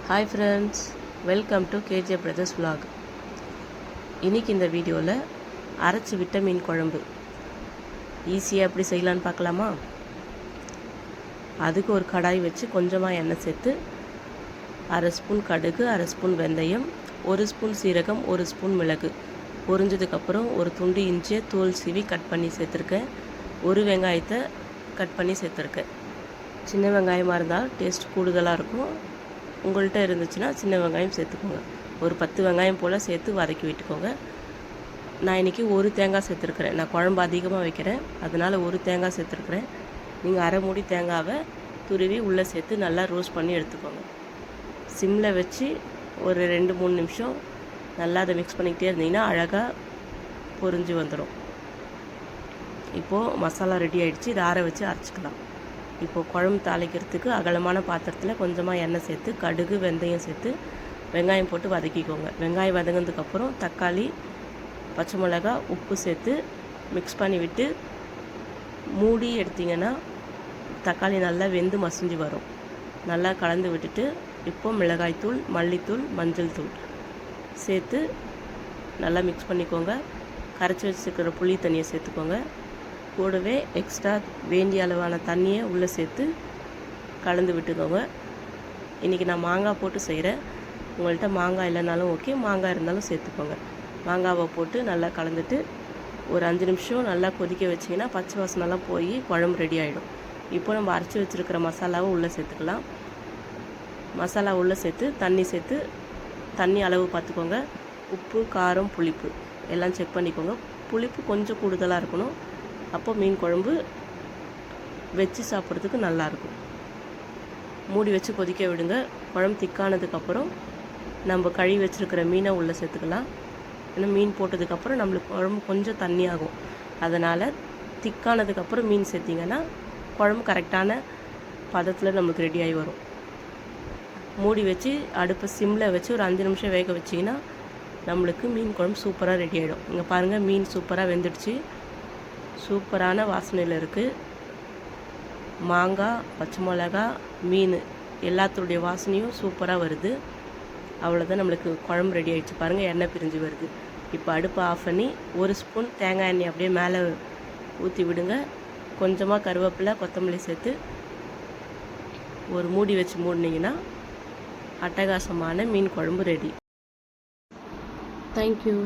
Hi friends, welcome to K J brothers vlog. இன்றைக்கி இந்த வீடியோவில் அரைச்சி விட்ட மீன் குழம்பு ஈஸியாக எப்படி செய்யலான்னு பார்க்கலாமா? அதுக்கு ஒரு கடாய் வச்சு கொஞ்சமாக எண்ணெய் சேர்த்து 1/2 ஸ்பூன் கடுகு, 1/2 ஸ்பூன் வெந்தயம், 1 ஸ்பூன் சீரகம், 1 ஸ்பூன் மிளகு பொரிஞ்சதுக்கப்புறம் ஒரு துண்டு இஞ்சியை தோல் சீவி கட் பண்ணி சேர்த்துருக்கேன். ஒரு வெங்காயத்தை கட் பண்ணி சேர்த்துருக்கேன். சின்ன வெங்காயமாக இருந்தால் டேஸ்ட் கூடுதலாக இருக்கும். உங்கள்கிட்ட இருந்துச்சுன்னா சின்ன வெங்காயம் சேர்த்துக்கோங்க. ஒரு 10 வெங்காயம் போல் சேர்த்து வதக்கி விட்டுக்கோங்க. நான் இன்றைக்கி ஒரு தேங்காய் சேர்த்துருக்குறேன். நான் குழம்பு அதிகமாக வைக்கிறேன், அதனால் ஒரு தேங்காய் சேர்த்துருக்குறேன். நீங்கள் அரை மூடி தேங்காவை துருவி உள்ளே சேர்த்து நல்லா ரோஸ்ட் பண்ணி எடுத்துக்கோங்க. சிம்மில் வச்சு ஒரு 2-3 நிமிஷம் நல்லா அதை மிக்ஸ் பண்ணிக்கிட்டே இருந்தீங்கன்னா அழகாக பொரிஞ்சு வந்துடும். இப்போது மசாலா ரெடி ஆகிடுச்சு. இதை ஆற வச்சு அரைச்சிக்கலாம். இப்போது குழம்பு தாளிக்கிறதுக்கு அகலமான பாத்திரத்தில் கொஞ்சமாக எண்ணெய் சேர்த்து கடுகு, வெந்தயம் சேர்த்து வெங்காயம் போட்டு வதக்கிக்கோங்க. வெங்காயம் வதங்கினதுக்கப்புறம் தக்காளி, பச்சை மிளகா, உப்பு சேர்த்து மிக்ஸ் பண்ணி விட்டு மூடி எடுத்திங்கன்னா தக்காளி நல்லா வெந்து மசிஞ்சு வரும். நல்லா கலந்து விட்டுட்டு இப்போது மிளகாய்த்தூள், மல்லித்தூள், மஞ்சள் தூள் சேர்த்து நல்லா மிக்ஸ் பண்ணிக்கோங்க. கரைச்சி வச்சுருக்கிற புளி தண்ணியை சேர்த்துக்கோங்க. கூடவே எக்ஸ்ட்ரா வேண்டிய அளவான தண்ணியை உள்ளே சேர்த்து கலந்து விட்டுக்கோங்க. இன்றைக்கி நான் மாங்காய் போட்டு செய்கிறேன். உங்கள்கிட்ட மாங்காய் இல்லைனாலும் ஓகே, மாங்காய் இருந்தாலும் சேர்த்துக்கோங்க. மாங்காவை போட்டு நல்லா கலந்துட்டு ஒரு 5 நிமிஷம் நல்லா கொதிக்க வச்சிங்கன்னா பச்சை வாசனைலாம் போய் குழம்பு ரெடி ஆகிடும். இப்போ நம்ம அரைச்சி வச்சுருக்கிற மசாலாவை உள்ளே சேர்த்துக்கலாம். மசாலா உள்ளே சேர்த்து தண்ணி அளவு பார்த்துக்கோங்க. உப்பு, காரம், புளிப்பு எல்லாம் செக் பண்ணிக்கோங்க. புளிப்பு கொஞ்சம் கூடுதலாக இருக்கணும். அப்போ மீன் குழம்பு வச்சு சாப்பிட்றதுக்கு நல்லாயிருக்கும். மூடி வச்சு கொதிக்க விடுங்க. குழம்பு திக்கானதுக்கப்புறம் நம்ம கழுவி வச்சுருக்கிற மீனை உள்ளே சேர்த்துக்கலாம். ஏன்னா மீன் போட்டதுக்கப்புறம் நம்மளுக்கு குழம்பு கொஞ்சம் தண்ணி ஆகும். அதனால் திக்கானதுக்கப்புறம் மீன் சேர்த்திங்கன்னா குழம்பு கரெக்டான பதத்தில் நம்மளுக்கு ரெடி ஆகி வரும். மூடி வச்சு அடுப்பை சிம்மில் வச்சு ஒரு 5 நிமிஷம் வேக வச்சிங்கன்னா நம்மளுக்கு மீன் குழம்பு சூப்பராக ரெடி ஆகிடும். இங்கே பாருங்கள், மீன் சூப்பராக வெந்துடுச்சு. சூப்பரான வாசனையில் இருக்குது. மாங்காய், பச்சை மிளகா, மீன் எல்லாத்துடைய வாசனையும் சூப்பராக வருது. அவ்வளோதான், நம்மளுக்கு குழம்பு ரெடி ஆகிடுச்சு. பாருங்கள், எண்ணெய் பிரிஞ்சு வருது. இப்போ அடுப்பை ஆஃப் பண்ணி 1 ஸ்பூன் தேங்காய் எண்ணெய் அப்படியே மேலே ஊற்றி விடுங்க. கொஞ்சமாக கருவேப்பிலை, கொத்தமல்லி சேர்த்து ஒரு மூடி வச்சு மூடினீங்கன்னா அட்டகாசமான மீன் குழம்பு ரெடி. தேங்க்யூ.